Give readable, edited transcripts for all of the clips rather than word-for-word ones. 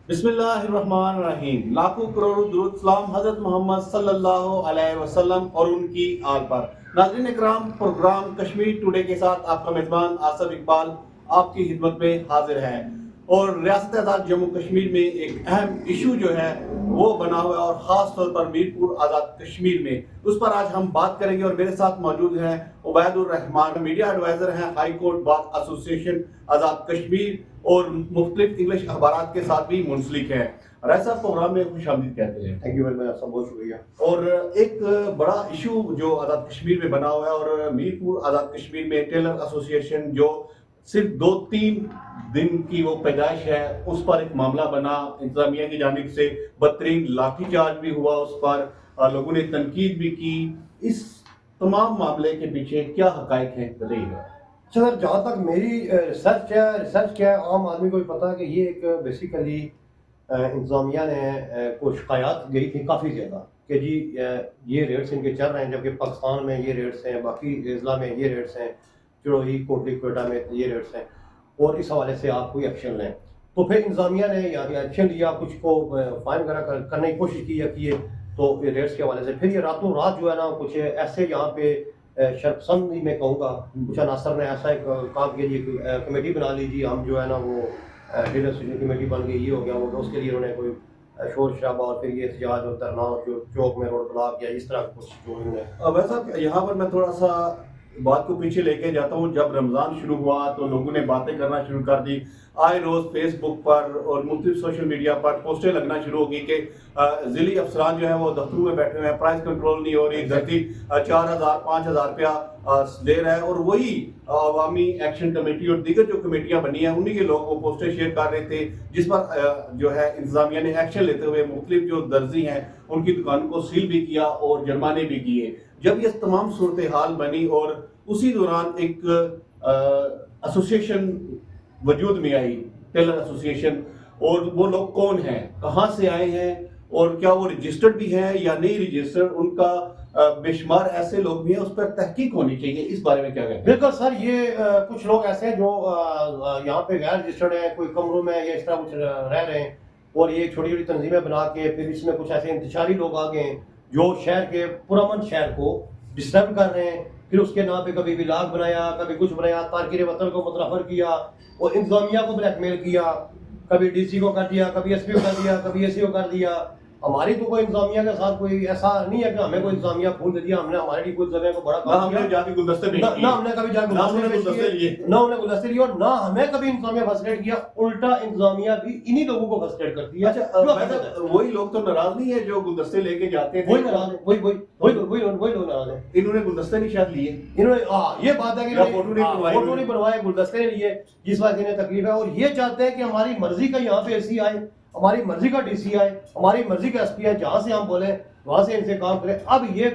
बिस्मिल्लाहिर्रहमानिर्रहीम। लाखों करोड़ों दुरूद सलाम हजरत मोहम्मद सल्लल्लाहु अलैहि वसल्लम और उनकी आल पर। नाज़रीन इकराम, प्रोग्राम कश्मीर टुडे के साथ आपका मेजबान आसिफ इकबाल आपकी खिदमत में हाजिर है। और रियासत आज़ाद जम्मू कश्मीर में एक अहम इशू जो है वो बना हुआ है, और ख़ास तौर पर मीरपुर आज़ाद कश्मीर में उस पर आज हम बात करेंगे। और मेरे साथ मौजूद हैं उबैदुर रहमान, मीडिया एडवाइज़र हैं high court bar association Azad Kashmir, और मुख्तलिफ इंग्लिश अखबार के साथ भी मुंसलिक है। राय प्रोग्राम में खुशामदीद कहते हैं। थैंक यू वेरी मच, आपका बहुत शुक्रिया। और एक बड़ा इशू जो आज़ाद कश्मीर में बना हुआ है, और मीरपुर आज़ाद कश्मीर में टेलर एसोसिएशन जो सिर्फ 2-3 दिन की वो पैदाइश है, उस पर एक मामला बना। इंतजामिया की जानिब से बदतरीन लाठीचार्ज भी हुआ, उस पर लोगों ने तनकीद भी की। इस तमाम मामले के पीछे क्या हकायक हैं, बताइएगा। सर, जहाँ तक मेरी रिसर्च क्या है, आम आदमी को भी पता है कि ये एक बेसिकली इंतज़ामिया ने को शिकायत गई थी काफ़ी ज़्यादा कि जी ये रेट्स इनके चल रहे हैं, जबकि पाकिस्तान में ये रेट्स हैं, बाकी अजला में ये रेट्स हैं, चढ़ोई कोटली कोयटा में ये रेट्स हैं, और इस हवाले से आप कोई एक्शन लें। तो फिर इंतज़ामिया ने यहाँ एक्शन लिया, कुछ को फाइन वगैरह करने की कोशिश की किए, तो ये रेट्स के हवाले से फिर ये रातों रात जो है ना, कुछ ऐसे यहाँ पे शर्पसंद मैं कहूँगा, कुछ अनासर ने ऐसा एक काम किया जी, कमेटी बना लीजिए, हम जो है ना वो लीडर एसोसिएशन कमेटी बन गई, ये हो गया वो, तो उसके लिए उन्होंने कोई शोर शराबा और फिर ये एहतजाज और धरना और जो चौक में रोड ब्लॉक किया, इस तरह कुछ जो उन्होंने। वैसा यहाँ पर मैं थोड़ा सा बात को पीछे लेके जाता हूँ। जब रमज़ान शुरू हुआ तो लोगों ने बातें करना शुरू कर दी। आए रोज़ फेसबुक पर और मुख्तलिफ सोशल मीडिया पर पोस्टें लगना शुरू हो गई कि ज़िली अफसरान जो है वो दफ्तरों में बैठे हुए हैं, प्राइस कंट्रोल नहीं हो रही, धरती 4,000-5,000 रुपया दे रहा है। और वही अवामी एक्शन कमेटी और दीगर जो कमेटियां बनी हैं, उन्हीं के लोग वो पोस्टें शेयर कर रहे थे, जिस पर जो है इंतजामिया ने एक्शन लेते हुए मुख्तलिफ जो दर्जी हैं उनकी दुकान को सील भी किया और जुर्माने भी किए। जब ये तमाम सूरत हाल बनी और उसी दौरान एक एसोसिएशन वजूद में आई, टेलर एसोसिएशन, और वो लोग कौन हैं, कहाँ से आए हैं, और क्या वो रजिस्टर्ड भी हैं या नहीं रजिस्टर्ड, उनका बेशुमार ऐसे लोग भी हैं, उस पर तहकीक होनी चाहिए। इस बारे में क्या कहते हैं? बिल्कुल सर, ये कुछ लोग ऐसे हैं जो यहाँ पे गैर रजिस्टर्ड हैं, कोई कमरों में या इस तरह कुछ रह रहे हैं, और ये छोटी छोटी तंजीमें बना के फिर इसमें कुछ ऐसे इंतशारी लोग आ गए हैं जो शहर के पुरअमन शहर को डिस्टर्ब कर रहे हैं। फिर उसके नाम पे कभी विलाग बनाया, कभी कुछ बनाया, तारकीर वतन को मुतनफर किया और इंतजामिया को ब्लैकमेल किया, कभी डीसी को कर दिया, कभी एसपी को कर दिया, कभी एससी को कर दिया। हमारी तो कोई इंतजामिया के साथ कोई ऐसा नहीं है कि हमें कोई इंतजामिया फूल दे दिया, हमने हमारे लिए कोई जगह को बड़ा काम किया, जाके गुलदस्ते नहीं किए, ना हमने कभी जाके गुलदस्ते लिए, ना हमने गुलदस्ते लिए, और ना हमें कभी इंतजामिया फर्स्ट किया। उल्टा इंतजामिया भी इन्हीं लोगों को फर्स्ट करती है। अच्छा, वही लोग तो नाराज नहीं है जो गुलदस्ते लेके जाते थे? वही नाराज है, वही लोग नाराज है। इन्होंने गुलदस्ते नहीं शायद लिए, इन्होंने ये बात है कि फोटो नहीं बनवाए, गुलदस्ते नहीं लिए, जिस बात इन्हें तकलीफ है। और ये चाहते हैं कि हमारी मर्जी का यहाँ पे एसी आए, हमारी मर्जी का डीसी आए, हमारी मर्जी का एसपी आए, जहां से हम बोले वहां से इनसे काम करें। अब ये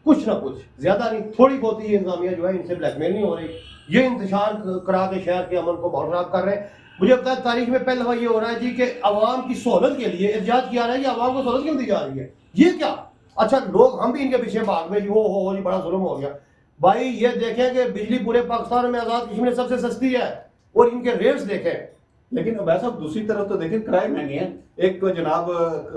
कुछ ना कुछ, ज्यादा नहीं, थोड़ी बहुत ही इंतजामिया जो है इनसे ब्लैकमेल नहीं हो रही, ये इंतशार करा के शहर के अमन को बहुत खराब कर रहे हैं। मुझे लगता है तारीख में पहली दफा ये हो रहा है जी कि अवाम की सहूलत के लिए एहतजाज किया रहा है कि अवाम को सहूलत क्यों दी जा रही है, ये क्या? अच्छा, लोग हम भी इनके पीछे भाग में वो हो जी बड़ा जुल्म हो गया। भाई ये देखें कि बिजली पूरे पाकिस्तान में आजाद कश्मीर में सबसे सस्ती है, और इनके रेट्स देखें। लेकिन वैसा दूसरी तरफ तो देखें, किराए महंगे हैं। एक तो जनाब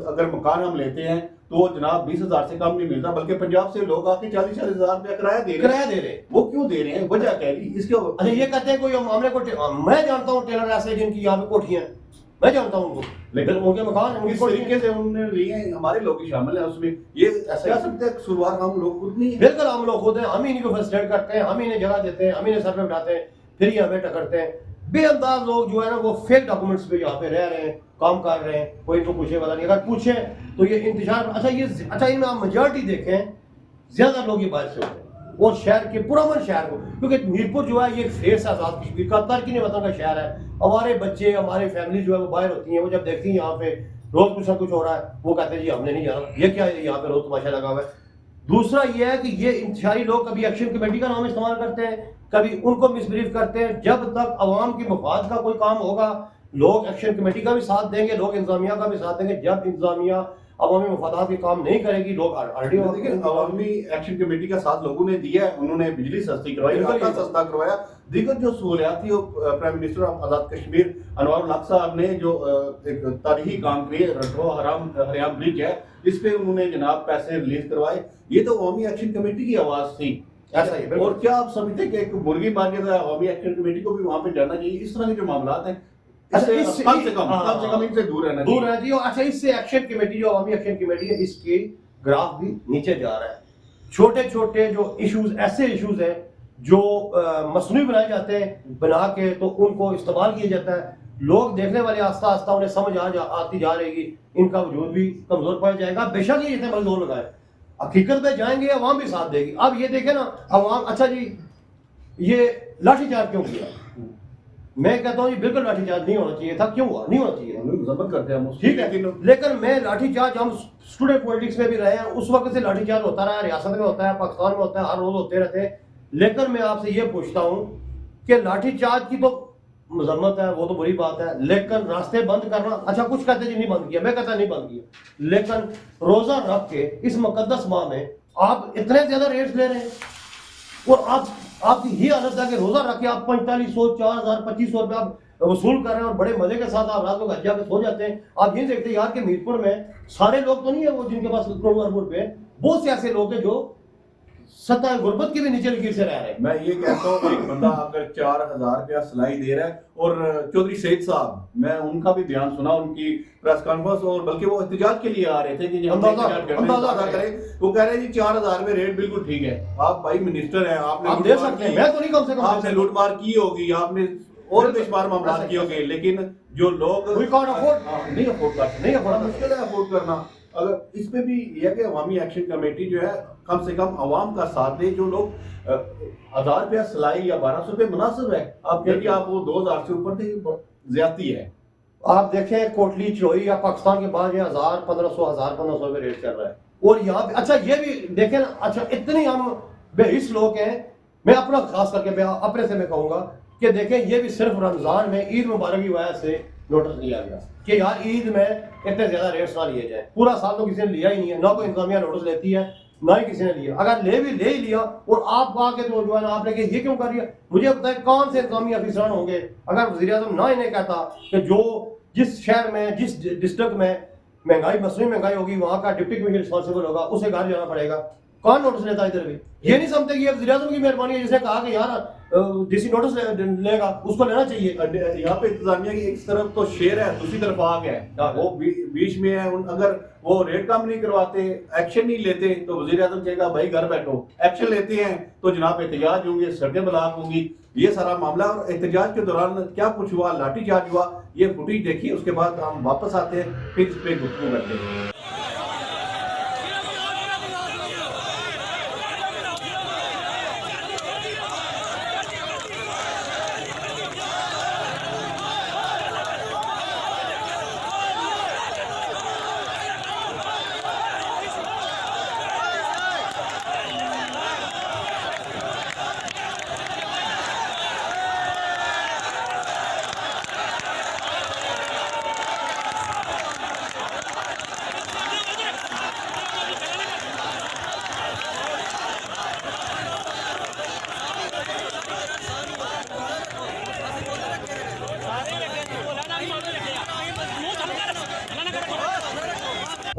अगर मकान हम लेते हैं तो जनाब 20,000 से कम नहीं मिलता, बल्कि पंजाब से लोग आके 40-40 हजार रुपया किराया दे रहे हैं। वो क्यों दे रहे हैं, वजह क्या है इसके? अच्छा, ये कहते हैं कोई मामले को, मैं जानता हूँ टेलर ऐसे जिनकी यहाँ पे कोठियां, मैं जानता हूँ उनको, लेकिन उनके मकान इस तरीके से उन्होंने लिए, हमारे लोग ही शामिल हैं उसमें। ये ऐसा कह सकते हैं शुरुआत हम लोग खुद नहीं है? बिल्कुल हम लोग खुद हैं, हम ही इनको फर्स्ट एड करते हैं, हम ही इन्हें जगह देते हैं, हम इन्हें सर पे बिठाते हैं, फिर ये हमें टकरते हैं। बेअंदाज लोग जो है ना वो फेक डॉक्यूमेंट्स पे यहाँ पे रह रहे हैं, काम कर रहे हैं, कोई इनको पूछे वाला नहीं। अगर पूछे तो ये इंतजार, अच्छा इनमें आप मेजॉरिटी देखें, ज्यादा लोग ये बाहर से होते हैं, और शहर के पुरअमन शहर को, क्योंकि मीरपुर जो है ये फेस आजाद कश्मीर का, तारकीन वतन का शहर है। हमारे बच्चे, हमारी फैमिली जो है वो बाहर होती है, वो जब देखती हैं यहाँ पे रोज कुछ ना कुछ हो रहा है, वो कहते हैं जी हमने नहीं जाना, ये क्या है यहाँ पे रोज तमाशा लगा हुआ है। दूसरा ये है कि ये इंतशारी लोग कभी एक्शन कमेटी का नाम इस्तेमाल करते हैं, कभी उनको मिसब्रीफ करते हैं। जब तक अवाम की मफाद का कोई काम होगा, लोग एक्शन कमेटी का भी साथ देंगे, लोग इंतजामिया का भी साथ देंगे। जब इंतजामिया अवामी मफादात के काम नहीं करेगी, लोग ऑलरेडी देखिए अवामी एक्शन कमेटी का साथ लोगों ने दिया है, उन्होंने बिजली सस्ती करवाई, आटा सस्ता करवाया, दीगर जो सहूलियात थी वो प्राइम मिनिस्टर ऑफ आजाद कश्मीर अनवर हक साहब ने जो एक तारीखी काम किए, रटो हरियाम ब्रिज है, इस पे उन्होंने जनाब पैसे रिलीज करवाए। ये तो अवामी एक्शन कमेटी की आवाज थी। ऐसा ही और क्या आप समझते हैं कि एक मुर्गी मार के अवामी एक्शन कमेटी को भी वहां पे जाना चाहिए? इस तरह के जो मामला हैं इससे कम से कम इनसे दूर रहना चाहिए। अच्छा, इससे एक्शन कमेटी जो अवामी एक्शन कमेटी है इसके ग्राफ भी नीचे जा रहा है। छोटे छोटे जो इश्यूज, ऐसे इश्यूज हैं जो मसनूई बनाए जाते हैं, बना के तो उनको इस्तेमाल किया जाता है, लोग देखने वाले आस्ता आस्ता उन्हें समझ आती जा रहेगी, इनका वजूद भी कमजोर पड़ जाएगा। बेशक ये इतने जोर लगाए, हकीकत में जाएंगे अवाम भी साथ देगी। अब ये देखे ना अवाम, अच्छा जी ये लाठीचार्ज क्यों किया? मैं कहता हूँ ये बिल्कुल लाठीचार्ज नहीं होना चाहिए था। क्यों हुआ? नहीं होना चाहिए, मजम्मत करते हैं हम, ठीक है, लेकिन मैं लाठीचार्ज, हम स्टूडेंट पॉलिटिक्स में भी रहे हैं, उस वक्त से लाठीचार्ज होता रहा है, रियासत में होता है, पाकिस्तान में होता है, हर रोज होते रहते हैं। लेकिन मैं आपसे ये पूछता हूँ कि लाठीचार्ज की तो मजम्मत है, वो तो बुरी बात है, लेकिन रास्ते बंद करना, अच्छा कुछ कहते जी नहीं बंद किया, मैं कहता नहीं बंद किया, लेकिन रोजा रख के इस मुकद्दस माह में आप इतने ज्यादा रेट्स ले रहे हैं और आपकी ही हालत है कि रोजा रख के आप 4500, 4000, 2500 रुपये आप वसूल कर रहे हैं और बड़े मजे के साथ आप रात को घर जाकर सो जाते हैं। आप ये देखते हैं यार कि मीरपुर में सारे लोग तो नहीं है वो जिनके पास करोड़ों अरबों रुपए, बहुत से ऐसे लोग हैं जो सत्ता गुर्बत की भी नीचे लकीर से रह रहे हैं। मैं ये कहता हूँ एक बंदा अगर 4000 रुपया सिलाई दे रहा है, और चौधरी सईद साहब, मैं उनका भी बयान सुना, उनकी प्रेस कॉन्फ्रेंस, और बल्कि वो एहतजाज के लिए आ रहे थे कि अंदाजा करें, वो कह रहे हैं जी 4000 में रेट बिल्कुल ठीक है। आप भाई मिनिस्टर हैं, आपने दे सकते हैं, मैं तो नहीं, कम से कम आपने लूटमार की होगी, आपने और बेशुमार मामला किए होंगे, लेकिन जो लोग नहीं अफोर्ड करते, मुश्किल है अफोर्ड करना। अगर इस पे भी यह है कि अवामी एक्शन कमेटी जो है कम से कम अवाम का साथ दे। जो लोग 1000 रुपया सिलाई या 1200 रुपये मुनासिब है, आप कहिए आप वो 2000 से ऊपर ज्यादती है। आप देखें कोटली चोई या पाकिस्तान के बाद 1000, 1500 रुपये रेट चल रहा है। और यहाँ पे अच्छा ये भी देखें ना, अच्छा इतने हम बेहिस लोग हैं, मैं अपना खास करके अपने से मैं कहूँगा कि देखें ये भी सिर्फ रमजान में ईद मुबारक की वजह से नोटिस लिया गया कि यार ईद में इतने ज्यादा रेट्स ना लिए जाए। पूरा साल तो किसी ने लिया ही नहीं है, ना कोई इंतजामिया नोटिस लेती है, ना ही किसी ने लिया। अगर ले ही लिया और आप आके तो जो है ना आपने कहा ये क्यों कर रही है, मुझे बताए कौन से इंतजामी अफसरान होंगे अगर वज़ीर आज़म ना इन्हें कहता कि जो जिस शहर में, जिस डिस्ट्रिक्ट में महंगाई, मसनूई महंगाई होगी, वहाँ का डिप्टी कमिश्नर रिस्पॉन्सिबल होगा, उसे घर जाना पड़ेगा। कौन नोटिस लेता है? इधर भी ये नहीं समझते कि वज़ीर आज़म की मेहरबानी है, जिसने कहा कि यार जिस नोटिस लेगा उसको लेना चाहिए। यहाँ पे इंतजामिया की एक तरफ तो शेर है, दूसरी तरफ आग है, वो बीच में है। अगर वो रेट कम नहीं करवाते, एक्शन नहीं लेते, तो वज़ीर आज़म कहेगा भाई घर बैठो। एक्शन लेते हैं तो जनाब एहतजाज होंगे, सड़कें ब्लॉक होंगी, ये सारा मामला। और एहतजाज के दौरान क्या कुछ हुआ, लाठीचार्ज हुआ, ये फुटेज देखिए, उसके बाद हम वापस आते हैं, फिर इस पे गुफ्तगू करते हैं।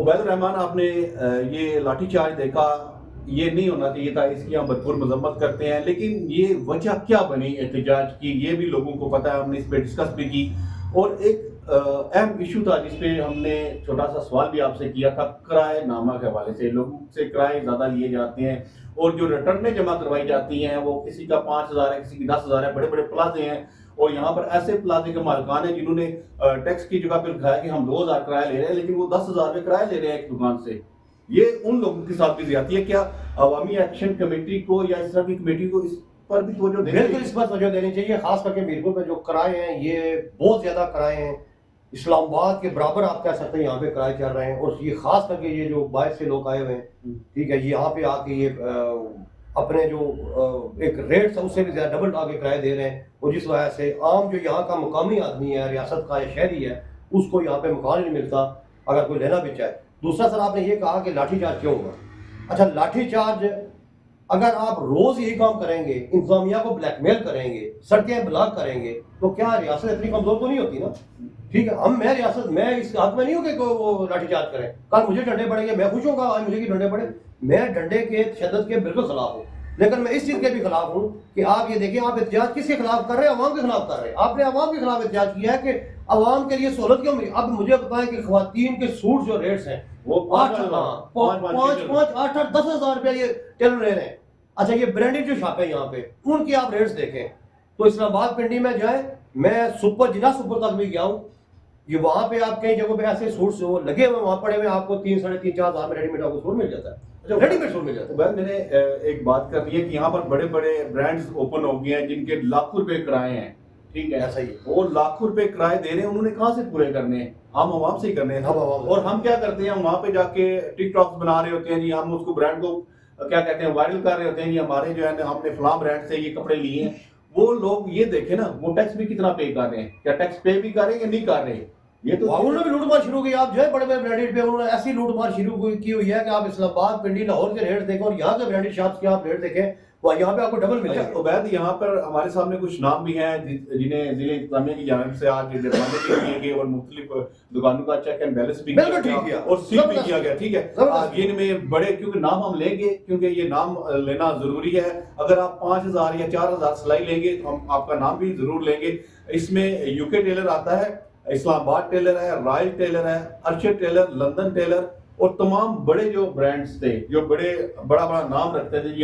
उबैदुर रहमान, आपने ये लाठीचार्ज देखा, ये नहीं होना चाहिए था, इसकी हम भरपूर मजम्मत करते हैं, लेकिन ये वजह क्या बनी एहतजाज की ये भी लोगों को पता है, हमने इस पर डिस्कस भी की। और एक अहम इशू था जिसपे हमने छोटा सा सवाल भी आपसे किया था, किराए नामा के हवाले से। लोगों से किराए ज़्यादा लिए जाते हैं और जो रिटर्नें जमा करवाई जाती हैं वो किसी का 5000 है, किसी की 10,000 है। बड़े बड़े प्लाजे हैं और यहाँ पर ऐसे प्लाजे के मालिकान हैं जिन्होंने टैक्स की जगह पर लिखाया कि हम 2000 किराया ले रहे हैं, लेकिन वो 10,000 रुपये किराया ले रहे हैं एक दुकान से। ये उन लोगों के साथ भी ज्यादती है। क्या अवामी एक्शन कमेटी को या इस तरह की कमेटी को इस पर भी तवज्जो देनी चाहिए? बिल्कुल इस पर तवज्जो देनी चाहिए। खास करके मीरपुर में जो किराए हैं ये बहुत ज्यादा किराए हैं, इस्लामाबाद के बराबर आप कह सकते हैं यहाँ पे किराए चल रहे हैं। और ये खास करके ये जो बाहर से लोग आए हुए हैं, ठीक है, यहाँ पे आके ये अपने जो एक रेट है उससे भी ज्यादा डबल आके किराए दे रहे हैं। और जिस वजह से आम जो यहाँ का मुकामी आदमी है, रियासत का या शहरी है, उसको यहाँ पे मकान नहीं मिलता अगर कोई लेना भी चाहे। दूसरा सर आपने ये कहा कि लाठीचार्ज क्यों हुआ। अच्छा, लाठीचार्ज अगर आप रोज यही काम करेंगे, इंतजामिया को ब्लैकमेल करेंगे, सड़कें ब्लॉक करेंगे, तो क्या रियासत इतनी कमजोर तो नहीं होती ना। ठीक है, मैं इस हक में नहीं हूँ कि वो लाठीचार्ज करें। कल मुझे डंडे पड़ेंगे, मैं खुश होगा आज मुझे कि डंडे पड़े। मैं डंडे के तशद्दुद के बिल्कुल खिलाफ हूँ, लेकिन मैं इस चीज के भी खिलाफ हूँ कि आप ये देखिए, आप एहतजाज किसके खिलाफ कर रहे हैं? अवाम के खिलाफ कर रहे हैं। आपने अवाम के खिलाफ एहतजाज किया है कि अवाम के लिए सहूलत क्यों मिली। अब मुझे बताएं कि खवातीन के सूट जो रेट्स हैं वो 8-10,000 रुपया ये टेलर ले रहे हैं। अच्छा, ये ब्रांडेड जो शॉप है यहाँ पे, उनकी आप रेट्स देखें तो इस्लामाबाद पिंडी में जाए, मैं जिला सुपर तक भी गया हूँ, ये वहां पे आप कई जगहों पे ऐसे सूट्स वो लगे हुए वहां पड़े हुए, आपको 3-3.5-4 में रेडीमेड आपको सूट मिल जाता है। रेडीमेड सूट मिल जाता है। वह मैंने एक बात कर दी है कि यहाँ पर बड़े बड़े ब्रांड्स ओपन हो गए हैं जिनके लाखों रुपए किराए हैं। ठीक है, ऐसा ही है। वो लाखों रुपए किराए दे रहे हैं, उन्होंने कहाँ से पूरे करने हैं? हम आवाम से ही करने हैं। और हम क्या करते हैं, वहां पे जाके टिकटॉक्स बना रहे होते हैं जी, हम उसको ब्रांड को क्या कहते हैं वायरल कर रहे होते हैं, ये हमारे जो है हमने फलां ब्रांड से ये कपड़े लिए हैं। वो लोग ये देखे ना, वो टैक्स भी कितना पे कर रहे हैं, क्या टैक्स पे भी कर रहे हैं या नहीं कर रहे हैं? ये तो उन्होंने भी लूटमार शुरू की। आप जो है बड़े बड़े ब्रांडेड पे उन्होंने ऐसी लूटमार शुरू की हुई है कि आप इस्लामाबाद, पिंडी, लाहौर के रेट देखें और यहाँ के ब्रांडेड शॉप्स के आप रेट देखें, वह यहाँ पे आपको डबल मिलेगा। उबैद, यहाँ पर हमारे सामने कुछ नाम भी हैं जिन्हें जिले इंतजामिया की जानिब से आज जुर्माने भी किए गए और मुख्तलिफ दुकानों का चेक एंड बैलेंस भी किया और सील भी किया गया। ठीक है, इनमें बड़े, क्योंकि नाम हम लेंगे, क्योंकि ये नाम लेना जरूरी है। अगर आप 5,000 या 4,000 सिलाई लेंगे तो हम आपका नाम भी जरूर लेंगे। इसमें यूके टेलर आता है, इस्लामाबाद टेलर है, रॉयल टेलर है, अर्शद टेलर, लंदन टेलर और तमाम बड़े जो ब्रांड्स थे, जो बड़ा बड़ा नाम रखते थे जी,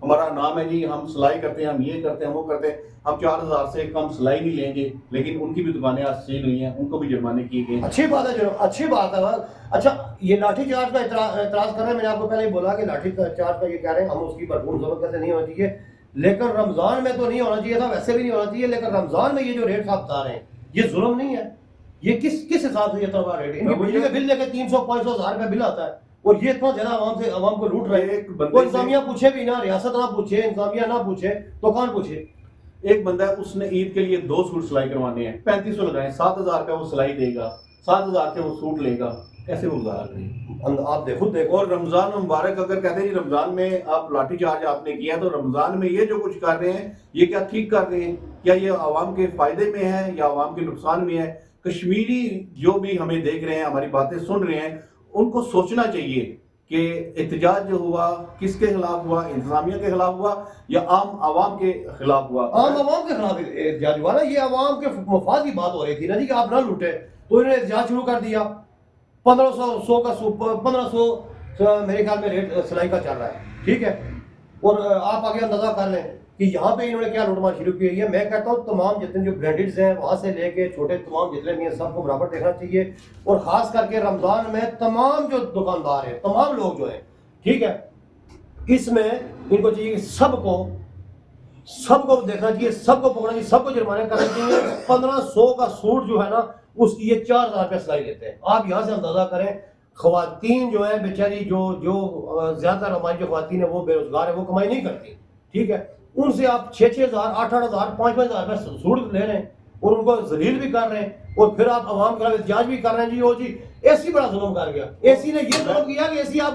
हमारा नाम है जी, हम सिलाई करते हैं, हम ये करते हैं, वो करते हैं, हम 4,000 से कम सिलाई नहीं लेंगे। लेकिन उनकी भी दुकानें आज सील हुई हैं, उनको भी जुर्माने किए गए। अच्छी बात है, अच्छी बात है। अच्छा, ये लाठीचार्ज का एतराज कर रहे हैं। मैंने आपको पहले ही बोला कि लाठीचार्ज का ये कह रहे हैं, हम उसकी भरपूर जरूरत कैसे नहीं होनी चाहिए, लेकिन रमजान में तो नहीं होना चाहिए था, वैसे भी नहीं होना चाहिए। लेकिन रमजान में ये जो रेट आप बता रहे हैं, ये जुल्म नहीं है? ये किस हिसाब से ये तलवार रेट? इनकी बिजली का बिल लेके 300-500 हज़ार का बिल आता है और ये इतना ज्यादा आवाम को लूट रहे हैं। इंतजामिया पूछे भी ना, रियासत ना पूछे, इंतजामिया ना पूछे तो कौन पूछे? एक बंदा है, उसने ईद के लिए 2 सूट सिलाई करवाने हैं, 3500 लगाए, 7,000 रुपया वो सिलाई देगा, 7,000 के वो सूट लेगा, कैसे वो गुजारा करें? आप देखो। और रमजान मुबारक अगर कहते हैं जी रमजान में आप लाठीचार्ज आपने किया, तो रमजान में ये जो कुछ कर रहे हैं ये क्या ठीक कर रहे हैं? क्या ये आवाम के फायदे में है या आवाम के नुकसान में है? कश्मीरी जो भी हमें देख रहे हैं, हमारी बातें सुन रहे हैं, उनको सोचना चाहिए कि एहतजाज जो हुआ किसके खिलाफ हुआ, इंतजामिया के खिलाफ हुआ या आम आवाम के खिलाफ हुआ? आम आवाम के खिलाफ एहतजाज हुआ ना। ये आवाम के मफाद की बात हो रही थी ना जी कि आप ना लूटे, तो इन्होंने एहतजाज शुरू कर दिया। 1500 मेरे ख्याल में रेट सिलाई का चल रहा है। ठीक है, और आप आगे अंदाजा कर लें कि यहाँ पे इन्होंने क्या लूटमार शुरू की है। मैं कहता हूँ तमाम जितने जो ब्रांडेड्स हैं वहाँ से लेके छोटे तमाम जितने भी हैं सबको बराबर देखना चाहिए। और ख़ास करके रमज़ान में तमाम जो दुकानदार हैं, तमाम लोग जो हैं, ठीक है, इसमें इनको चाहिए कि सबको देखना चाहिए, सबको पकड़ना चाहिए, सबको जुर्माना करना चाहिए। 1500 का सूट जो है ना, उसकी ये 4,000 रुपये सिलाई लेते हैं। आप यहाँ से अंदाज़ा करें, ख़वातीन जो है बेचारी, जो ज़्यादातर हमारी जो ख़वातीन है वो बेरोज़गार है, वो कमाई नहीं करती। ठीक है, उनसे आप 6,000, 8,000, 5,000 रुपये सूट ले रहे हैं और उनको जलील भी कर रहे हैं और फिर आप आवाम का एहतजाज भी कर रहे हैं जी। वो जी एसी बड़ा जुल्म कर गया, एसी ने ये जुल्म किया कि एसी आप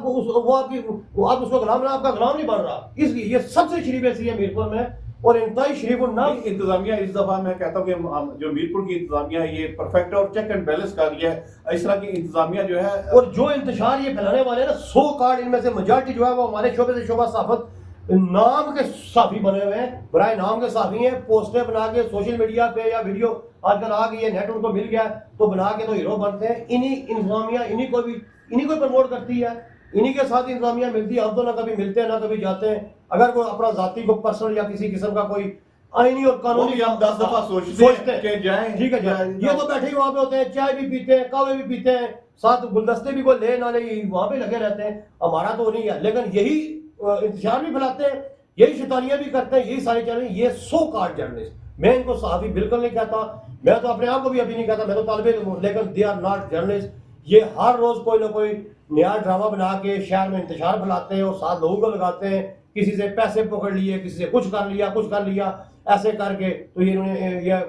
उसको गुलाम, आपका गुलाम नहीं बन रहा। इसलिए ये सबसे शरीफ एसी है मीरपुर में और इंतहाई शरीफ नाम इंतजामिया। इस दफा मैं कहता हूँ कि जो मीरपुर की इंतजामिया है ये परफेक्ट और चेक एंड बैलेंस कर लिया है। इस तरह की इंतजामिया जो है और जो इंतशार ये फैलाने वाले हैं ना, 100 कार्ड इनमें से मेजॉरिटी जो है वो हमारे शोबे से शोबा साफत नाम के साफी बने हुए हैं, बराए नाम के साफी हैं। पोस्टर बना के सोशल मीडिया पे या वीडियो आजकल आ गई है, नेट उनको मिल गया तो बना के तो हीरो बनते हैं। इन्हीं इंतजामिया इन्हीं को प्रमोट करती है, इन्हीं के साथ इंतजामिया मिलती है। हम तो ना कभी मिलते हैं ना कभी जाते हैं। अगर कोई अपना जाति को पर्सनल या किसी किस्म का कोई आईनी और कानूनी हम 10 दफा सोचते हैं कि जाएं, ठीक है जाए, ये तो बैठे ही वहां पे होते हैं, चाय भी पीते हैं, कावे भी पीते हैं, साथ गुलदस्ते भी कोई ले ना ले वहां पे लगे रहते हैं। हमारा तो नहीं है, लेकिन यही इंतजार भी फैलाते हैं, यही शैतानियां भी करते हैं, यही सारे चल रहे हैं। ये 100 कार्ड जर्नलिस्ट, मैं इनको सहाफी बिल्कुल नहीं कहता, मैं तो अपने आप को भी अभी नहीं कहता, मैं तो तालिब इल्म हूं, लेकिन दे आर नॉट जर्नलिस्ट। ये हर रोज कोई ना कोई नया ड्रामा बना के शहर में इंतजार फैलाते हैं और साथ लोगों को लगाते हैं। किसी से पैसे पकड़ लिए, किसी से कुछ कर लिया, ऐसे करके तो ये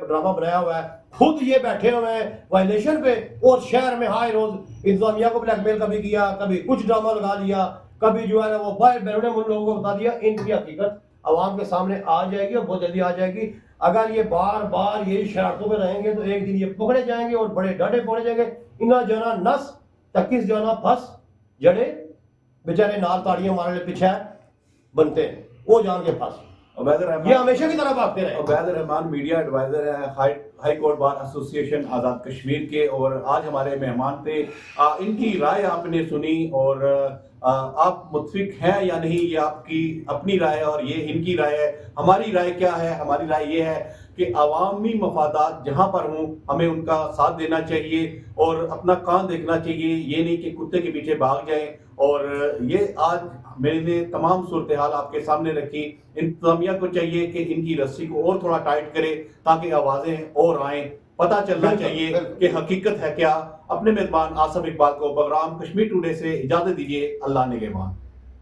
ड्रामा बनाया हुआ है। खुद ये बैठे हुए हैं वायलेशन पे, और शहर में हाई रोज इंतजामिया को ब्लैकमेल कभी किया, कभी कुछ ड्रामा लगा लिया, कभी जो है ना वो बाहर बैठने उन लोगों को बता दिया। इनकी हकीकत आवाम के सामने आ जाएगी और बहुत जल्दी आ जाएगी। अगर ये बार बार यही शरारतों में रहेंगे तो एक दिन ये पकड़े जाएंगे और बड़े डांटे पकड़े जाएंगे। इना जाना नस तकिस जाना फंस जड़े बेचारे नाल ताड़ियां मारने पीछे बनते हैं, वो जान के फंस। उबैद ये रहमान हमेशा की तरह भागते रहे। उबैद रहमान मीडिया एडवाइजर है high court bar association Azad Kashmir के, और आज हमारे मेहमान थे। इनकी राय आपने सुनी, और आप मुत्फिक हैं या नहीं, ये आपकी अपनी राय है और ये इनकी राय है। हमारी राय क्या है? हमारी राय ये है कि अवामी मफादात जहाँ पर हों हमें उनका साथ देना चाहिए और अपना काम देखना चाहिए, ये नहीं कि कुत्ते के पीछे भाग जाएं। और ये आज मैंने तमाम सूरत हाल आपके सामने रखी। इंतजामिया को चाहिए कि इनकी रस्सी को और थोड़ा टाइट करे ताकि आवाज़ें और आएँ, पता चलना चाहिए कि हकीकत है क्या। अपने मेजबान आसिफ इकबाल को प्रोग्राम कश्मीर टुडे से इजाज़त दीजिए। अल्लाह निगहबान।